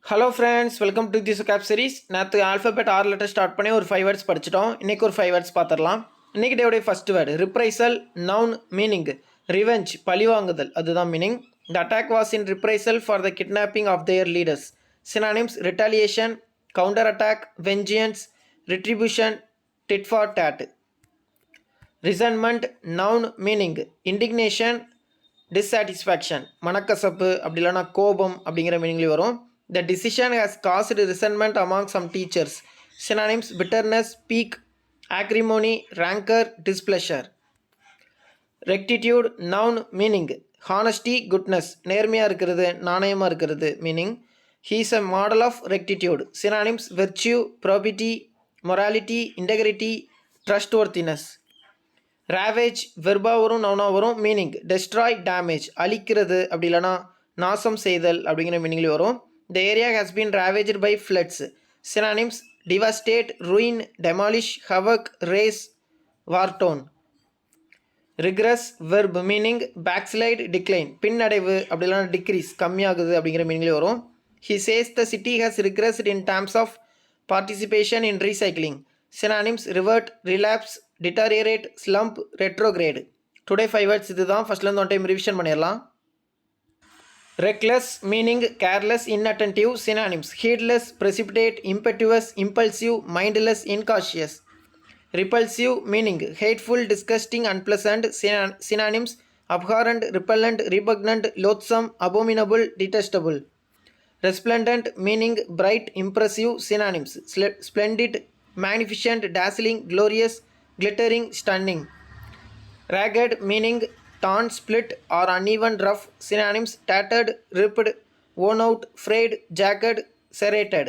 Hello friends, welcome to this gap series. நேற்று alphabet 6 letter start பண்ணி ஒரு 5 words படிச்சிட்டோம். இன்றைக்கி ஒரு 5 வேர்ட்ஸ் பார்த்துடலாம். இன்றைக்கி டேவுடைய first word reprisal. Noun meaning revenge, பழிவாங்குதல், அதுதான் meaning. The attack was in reprisal for the kidnapping of their leaders. Synonyms retaliation, counter attack, vengeance, retribution, tit for tat. Resentment noun meaning indignation, dissatisfaction, மனக்கசப்பு அப்படி இல்லைனா கோபம் அப்படிங்கிற மீனிங்லேயும் வரும். The decision has caused resentment among some teachers. Synonyms bitterness, pique, acrimony, rancor, displeasure. Rectitude noun meaning honesty, goodness, நேர்மையாக இருக்கிறது, நாணயமாக இருக்கிறது. Meaning he is a model of rectitude. Synonyms virtue, probity, morality, integrity, trustworthiness. Ravage வெர்பாக வரும், நவுனாக வரும். Meaning destroy, damage, அழிக்கிறது அப்படி இல்லைனா நாசம் செய்தல் அப்படிங்கிற மீனிங்லேயும் வரும். The area has been ravaged by floods. Synonyms devastate, ruin, demolish, havoc, raze, war torn. Regress verb meaning backslide, decline, பின்னடைவு அப்படி இல்லைனா டிக்ரீஸ், கம்மியாகுது அப்படிங்கிற மீனிங்லேயே வரும். He says the city has regressed in terms of participation in recycling. Synonyms revert, relapse, deteriorate, slump, retrograde. Today 5 words இதுதான். ஃபர்ஸ்ட்லேருந்து 1 time revision பண்ணிடலாம். Reckless meaning careless, inattentive. Synonyms heedless, precipitate, impetuous, impulsive, mindless, incautious. Repulsive meaning hateful, disgusting, unpleasant. Synonyms abhorrent, repellent, repugnant, loathsome, abominable, detestable. Resplendent meaning bright, impressive. Synonyms splendid, magnificent, dazzling, glorious, glittering, stunning. Ragged meaning torn, split, or uneven, rough. Synonyms tattered, ripped, worn out, frayed, jagged, serrated.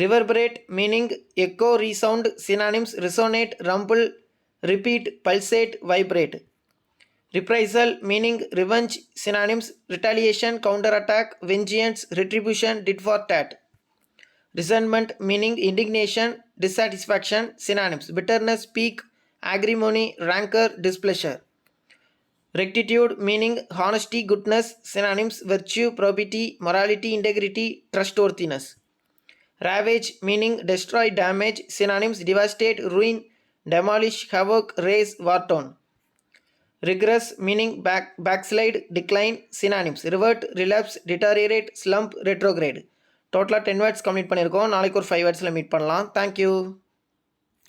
Reverberate meaning echo, resound. Synonyms resonate, rumble, repeat, pulsate, vibrate. Reprisal meaning revenge. Synonyms retaliation, counterattack, vengeance, retribution, tit for tat. Resentment meaning indignation, dissatisfaction. Synonyms bitterness, pique, acrimony, rancor, displeasure. Rectitude meaning honesty, goodness. Synonyms virtue, probity, morality, integrity, trustworthiness. Ravage meaning destroy, damage. Synonyms devastate, ruin, demolish, havoc, raze, war torn. Regress meaning backslide, decline. Synonyms revert, relapse, deteriorate, slump, retrograde. டோட்டலாக 10 words complete பண்ணியிருக்கோம். நாளைக்கு ஒரு 5 வேர்ட்ஸில் meet பண்ணலாம். Thank you.